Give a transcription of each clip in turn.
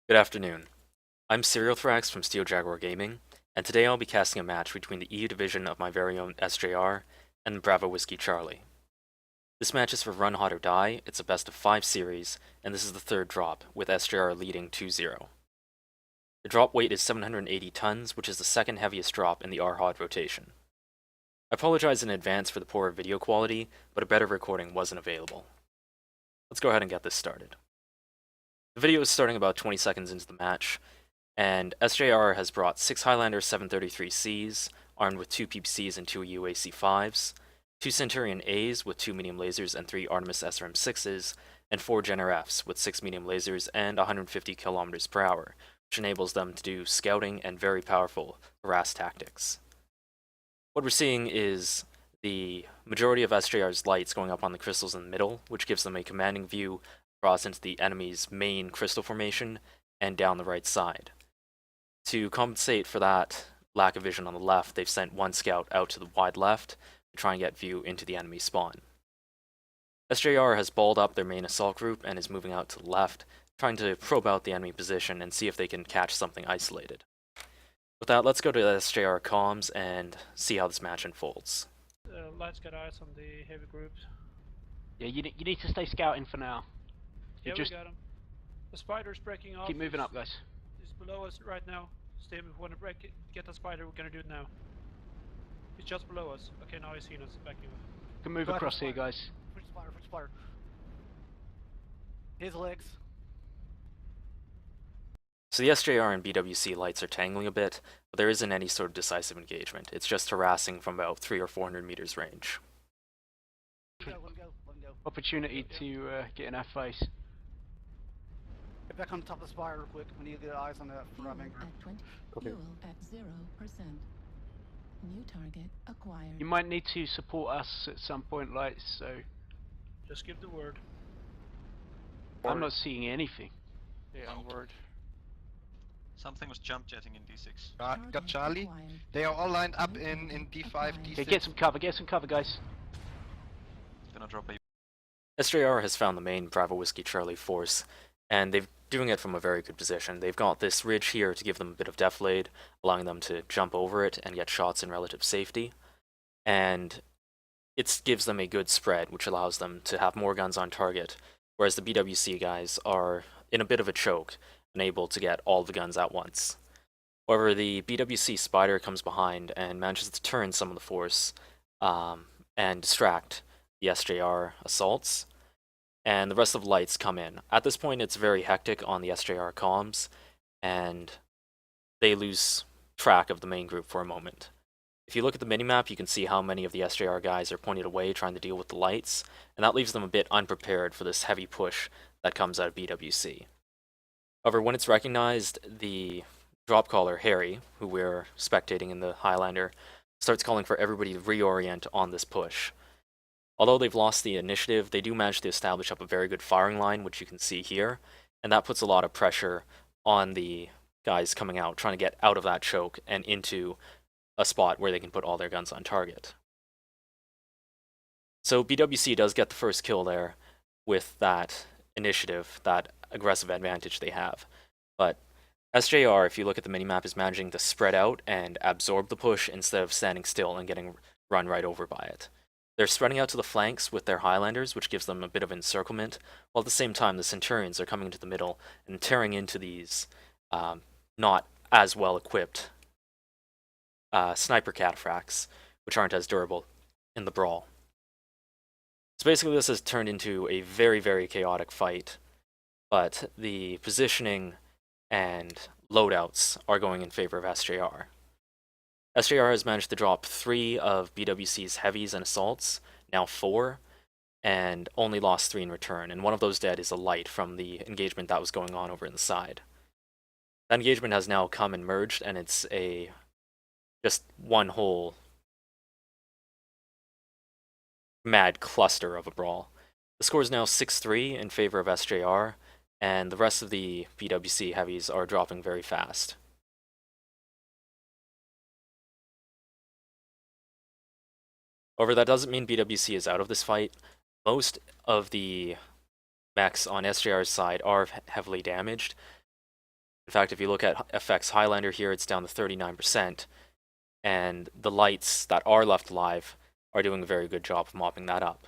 Good afternoon. I'm Siriothrax from Steel Jaguar Gaming, and today I'll be casting a match between the EU division of my very own SJR and Bravo Whiskey Charlie. This match is for RHoD or Die, it's a best of 5 series, and this is the third drop, with SJR leading 2-0. The drop weight is 780 tons, which is the second heaviest drop in the RHoD rotation. I apologize in advance for the poor video quality, but a better recording wasn't available. Let's go ahead and get this started. The video is starting about 20 seconds into the match, and SJR has brought 6 Highlander 733Cs, armed with 2 PPCs and 2 UAC-5s, 2 Centurion As with 2 medium lasers and 3 Artemis SRM-6s, and 4 Jenner Fs with 6 medium lasers and 150 km per hour, which enables them to do scouting and very powerful harass tactics. What we're seeing is the majority of SJR's lights going up on the crystals in the middle, which gives them a commanding view across into the enemy's main crystal formation and down the right side. To compensate for that lack of vision on the left, they've sent one scout out to the wide left to try and get view into the enemy spawn. SJR has balled up their main assault group and is moving out to the left, trying to probe out the enemy position and see if they can catch something isolated. With that, let's go to the SJR comms and see how this match unfolds. Lights got eyes on the heavy groups. Yeah, you need to stay scouting for now. Yeah, we got him. The spider's breaking off. Keep moving up, guys. He's below us right now. Stay if we want to break it, get the spider, we're gonna do it now. He's just below us. Okay, now he's seen us. Backing up. You can move across here, guys. Which spider? His legs. So the SJR and BWC lights are tangling a bit, but there isn't any sort of decisive engagement. It's just harassing from about 300 or 400 meters range. Let him go. Opportunity to get in our face. Get back on top of the spire real quick. We need to get eyes on that ramming. At 20. Okay. Fuel at 0%. New target acquired. You might need to support us at some point, lights. So Just give the word. I'm not seeing anything. Yeah, on word. Something was jump jetting in D6. Got Charlie. They are all lined up in D5, D6. Okay, get some cover, guys. Gonna drop a. SJR has found the main Bravo Whiskey Charlie force, and they're doing it from a very good position. They've got this ridge here to give them a bit of deflate, allowing them to jump over it and get shots in relative safety. And it gives them a good spread, which allows them to have more guns on target, whereas the BWC guys are in a bit of a choke, unable to get all the guns at once. However, the BWC Spider comes behind and manages to turn some of the force and distract the SJR assaults, and the rest of the lights come in. At this point, it's very hectic on the SJR comms, and they lose track of the main group for a moment. If you look at the minimap, you can see how many of the SJR guys are pointed away trying to deal with the lights, and that leaves them a bit unprepared for this heavy push that comes out of BWC. However, when it's recognized, the drop caller, Harry, who we're spectating in the Highlander, starts calling for everybody to reorient on this push. Although they've lost the initiative, they do manage to establish up a very good firing line, which you can see here, and that puts a lot of pressure on the guys coming out, trying to get out of that choke and into a spot where they can put all their guns on target. So BWC does get the first kill there with that initiative, that aggressive advantage they have. But SJR, if you look at the minimap, is managing to spread out and absorb the push instead of standing still and getting run right over by it. They're spreading out to the flanks with their Highlanders, which gives them a bit of encirclement, while at the same time the Centurions are coming into the middle and tearing into these not as well equipped sniper cataphracts, which aren't as durable in the brawl. So basically this has turned into a very, very chaotic fight, but the positioning and loadouts are going in favor of SJR. SJR has managed to drop 3 of BWC's heavies and assaults, now 4, and only lost 3 in return, and one of those dead is a light from the engagement that was going on over in the side. That engagement has now come and merged, and it's just one whole mad cluster of a brawl. The score is now 6-3 in favor of SJR, and the rest of the BWC heavies are dropping very fast. However, that doesn't mean BWC is out of this fight. Most of the mechs on SJR's side are heavily damaged, In fact, if you look at FX Highlander here, it's down to 39%, and the lights that are left alive are doing a very good job of mopping that up.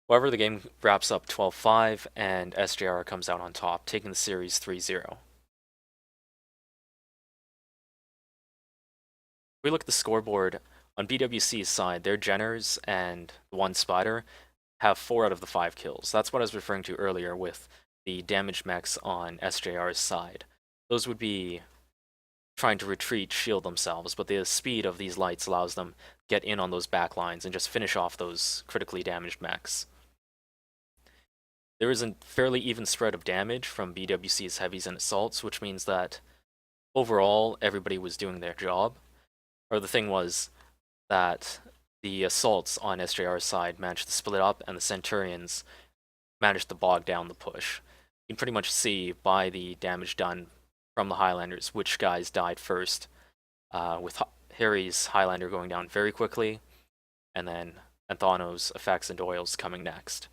However, the game wraps up 12-5, and SJR comes out on top, taking the series 3-0. If we look at the scoreboard, on BWC's side, their Jenners and one Spider have 4 out of the 5 kills. That's what I was referring to earlier with the damage mechs on SJR's side. Those would be trying to retreat, shield themselves, but the speed of these lights allows them to get in on those back lines and just finish off those critically damaged mechs. There is a fairly even spread of damage from BWC's heavies and assaults, which means that overall everybody was doing their job. Or the thing was that the assaults on SJR's side managed to split up, and the Centurions managed to bog down the push. You can pretty much see by the damage done from the Highlanders which guys died first, with Harry's Highlander going down very quickly, and then Anthano's effects and Doyle's coming next.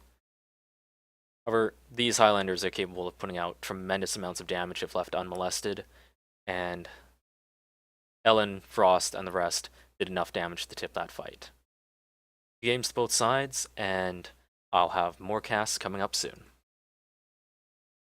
However, these Highlanders are capable of putting out tremendous amounts of damage if left unmolested, and Ellen, Frost, and the rest did enough damage to tip that fight. Games to both sides, and I'll have more casts coming up soon.